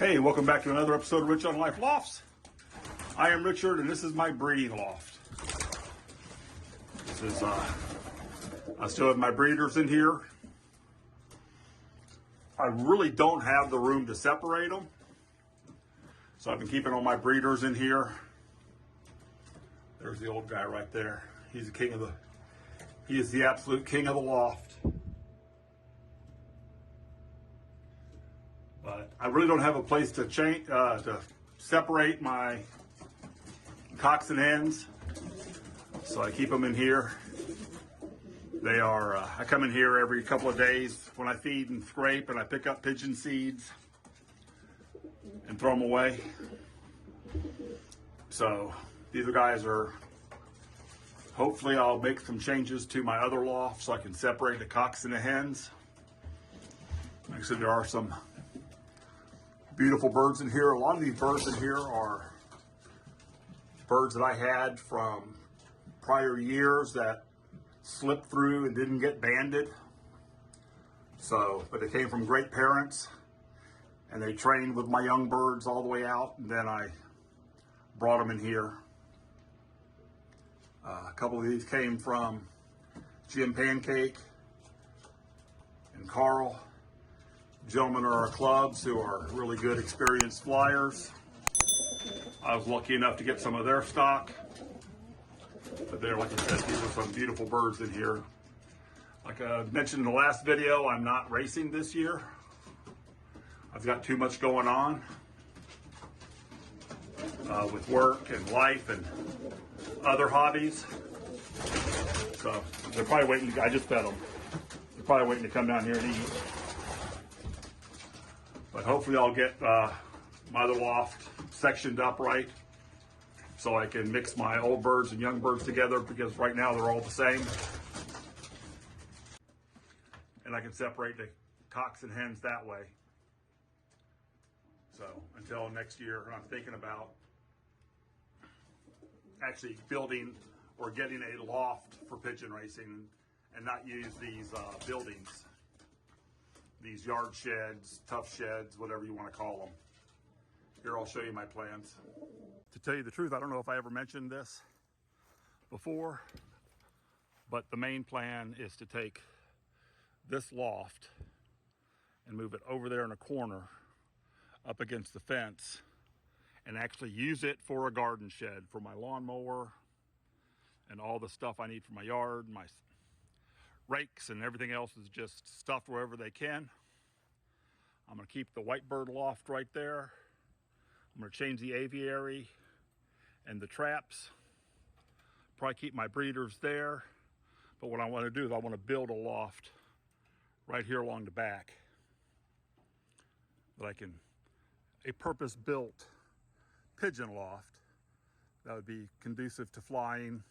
Hey, welcome back to another episode of Rich on Life Lofts. I am Richard, and this is my breeding loft. This is, I still have my breeders in here. I really don't have the room to separate them, so I've been keeping all my breeders in here. There's the old guy right there. He's the king of he is the absolute king of the loft. But I really don't have a place to to separate my cocks and hens, so I keep them in here. They are, I come in here every couple of days when I feed and scrape, and I pick up pigeon seeds and throw them away. So these guys are, hopefully I'll make some changes to my other loft so I can separate the cocks and the hens. Actually, there are some beautiful birds in here. A lot of these birds in here are birds that I had from prior years that slipped through and didn't get banded. So, but they came from great parents, and they trained with my young birds all the way out, and then I brought them in here. A couple of these came from Jim Pancake and Carl, gentlemen at our clubs who are really good, experienced flyers. I was lucky enough to get some of their stock. But there, like I said, these are some beautiful birds in here. Like I mentioned in the last video, I'm not racing this year. I've got too much going on with work and life and other hobbies. So they're probably waiting. I just fed them. They're probably waiting to come down here and eat. But hopefully I'll get my other loft sectioned up right so I can mix my old birds and young birds together, because right now they're all the same. And I can separate the cocks and hens that way. So until next year, I'm thinking about actually building or getting a loft for pigeon racing and not use these buildings. These yard sheds, tough sheds, whatever you want to call them. Here, I'll show you my plans. To tell you the truth, I don't know if I ever mentioned this before, but the main plan is to take this loft and move it over there in a corner up against the fence and actually use it for a garden shed for my lawnmower and all the stuff I need for my yard. My rakes and everything else is just stuffed wherever they can. I'm going to keep the white bird loft right there. I'm going to change the aviary and the traps. Probably keep my breeders there. But what I want to do is I want to build a loft right here along the back that I can, a purpose-built pigeon loft that would be conducive to flying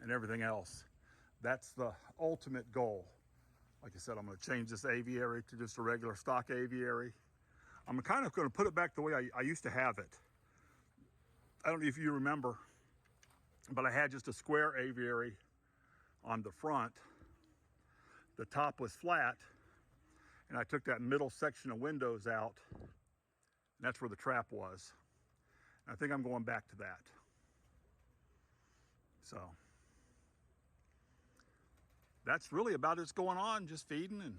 and everything else. That's the ultimate goal. Like I said, I'm going to change this aviary to just a regular stock aviary. I'm kind of going to put it back the way I used to have it. I don't know if you remember, but I had just a square aviary on the front. The top was flat, and I took that middle section of windows out, and that's where the trap was. And I think I'm going back to that. So that's really about what's going on, just feeding, and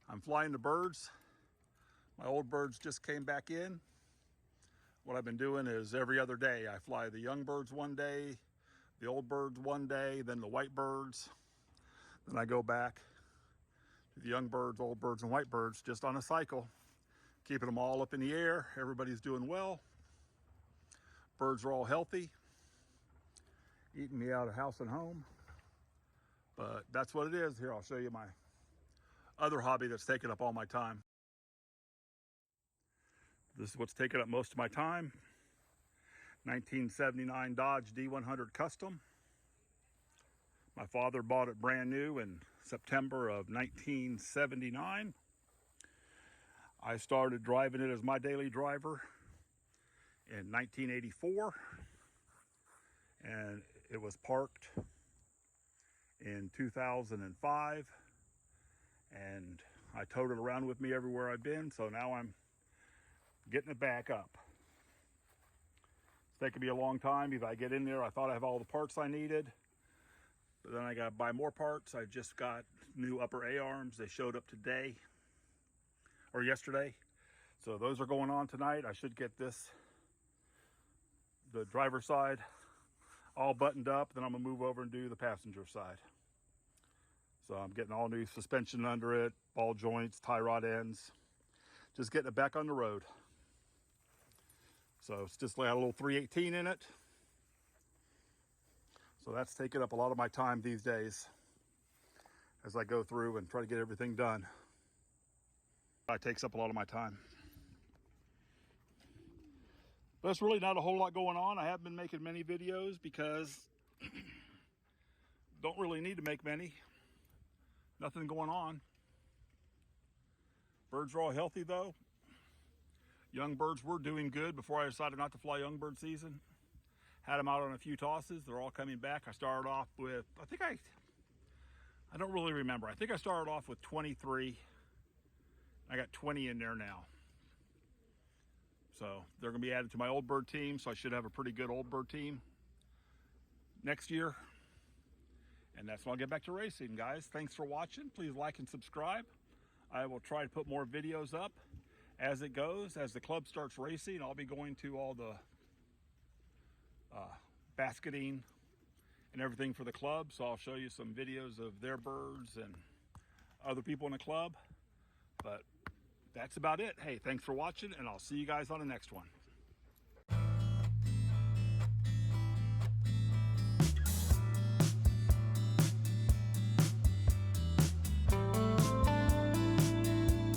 I'm flying the birds. My old birds just came back in. What I've been doing is every other day, I fly the young birds one day, the old birds one day, then the white birds. Then I go back to the young birds, old birds, and white birds, just on a cycle, keeping them all up in the air. Everybody's doing well. Birds are all healthy, eating me out of house and home. But that's what it is. Here, I'll show you my other hobby that's taking up all my time. This is what's taking up most of my time. 1979 Dodge D100 Custom. My father bought it brand new in September of 1979. I started driving it as my daily driver in 1984, and it was parked in 2005, and I towed it around with me everywhere I've been, so now I'm getting it back up. It's taking me a long time because I get in there, I thought I have all the parts I needed, but then I got to buy more parts. I just got new upper A-arms. They showed up today or yesterday. So those are going on tonight. I should get this, the driver's side, all buttoned up. Then I'm gonna move over and do the passenger side. So I'm getting all new suspension under it, ball joints, tie rod ends, just getting it back on the road. So it's just got a little 318 in it. So that's taking up a lot of my time these days as I go through and try to get everything done. It takes up a lot of my time. But there's really not a whole lot going on. I haven't been making many videos because don't really need to make many. Nothing going on. Birds are all healthy though. Young birds were doing good before I decided not to fly young bird season. Had them out on a few tosses. They're all coming back. I started off with, I don't really remember. I think I started off with 23. I got 20 in there now. So they're gonna be added to my old bird team. So I should have a pretty good old bird team next year. And that's when I'll get back to racing, guys. Thanks for watching. Please like and subscribe. I will try to put more videos up as it goes. As the club starts racing, I'll be going to all the basketing and everything for the club. So I'll show you some videos of their birds and other people in the club. But that's about it. Hey, thanks for watching, and I'll see you guys on the next one.